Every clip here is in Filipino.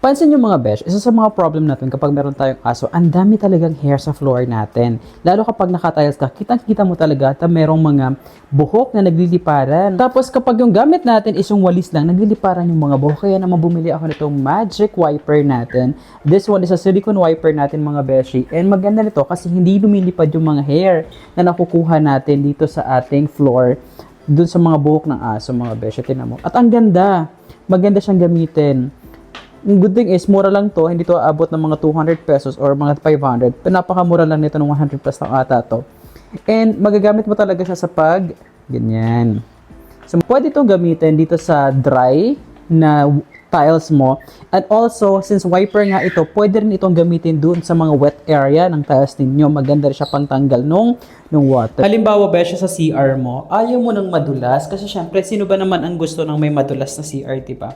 Pansin nyo mga besh, isa sa mga problem natin kapag meron tayong aso, ang dami talagang hair sa floor natin. Lalo kapag nakatiles ka, kitang-kita mo talaga na merong mga buhok na nagliliparan. Tapos kapag yung gamit natin is yung walis lang, nagliliparan yung mga buhok. Kaya naman bumili ako nitong magic wiper natin. This one is a silicone wiper natin mga beshi. And maganda nito kasi hindi lumilipad yung mga hair na nakukuha natin dito sa ating floor. Dun sa mga buhok ng aso mga beshi. Tingnan mo. At ang ganda. Maganda siyang gamitin. Ang good thing is, mura lang to. Hindi to aabot ng mga 200 pesos or mga 500. Napakamura lang nito ng 100 plus lang ata to. And magagamit mo talaga siya sa ganyan. So, pwede itong gamitin dito sa dry na tiles mo. And also, since wiper nga ito, pwede rin itong gamitin dun sa mga wet area ng tiles ninyo. Maganda rin siya pangtanggal nung water. Halimbawa, besya sa CR mo, ayaw mo ng madulas. Kasi syempre, sino ba naman ang gusto ng may madulas na CR, diba?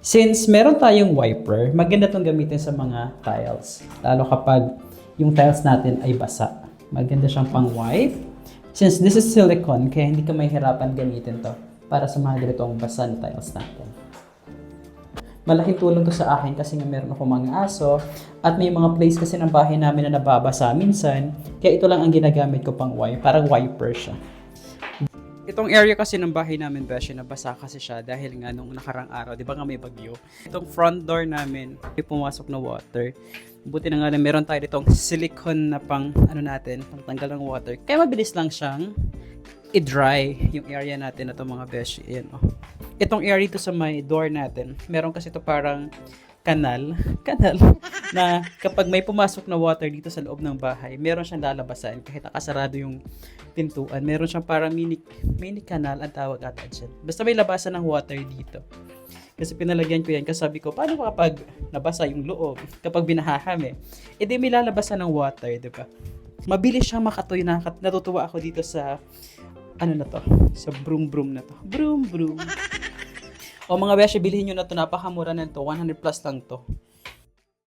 Since meron tayong wiper, maganda itong gamitin sa mga tiles. Lalo kapag yung tiles natin ay basa. Maganda siyang pang-wipe. Since this is silicone, kaya hindi ka mahihirapan gamitin to para sa mga ganitong basa na tiles natin. Malaking tulong to sa akin kasi nga meron ako mga aso at may mga place kasi ng bahay namin na nababasa minsan. Kaya ito lang ang ginagamit ko pang wipe, parang wiper siya. Itong area kasi ng bahay namin, beshi, nabasa kasi siya dahil nga nung nakarang araw, di ba nga may bagyo? Itong front door namin, may pumasok na water. Buti na nga na meron tayo ditong silicone na pang tanggal ng water. Kaya mabilis lang siyang i-dry yung area natin na to mga beshi. Ayan, oh. Itong area dito sa may door natin, meron kasi ito parang kanal na kapag may pumasok na water dito sa loob ng bahay, meron siyang lalabasan kahit nakasarado yung pintuan. Meron siyang parang mini kanal ang tawag ata dyan. Basta may labasan ng water dito. Kasi pinalagyan ko yan kasi sabi ko, paano kapag nabasa yung loob? Kapag binahaham di may lalabasan ng water, di ba? Mabilis siyang makatoy. Natutuwa ako dito sa sa broom na to. Broom. O mga beshi, bilhin nyo na to, napakamura na to, 100 plus lang to.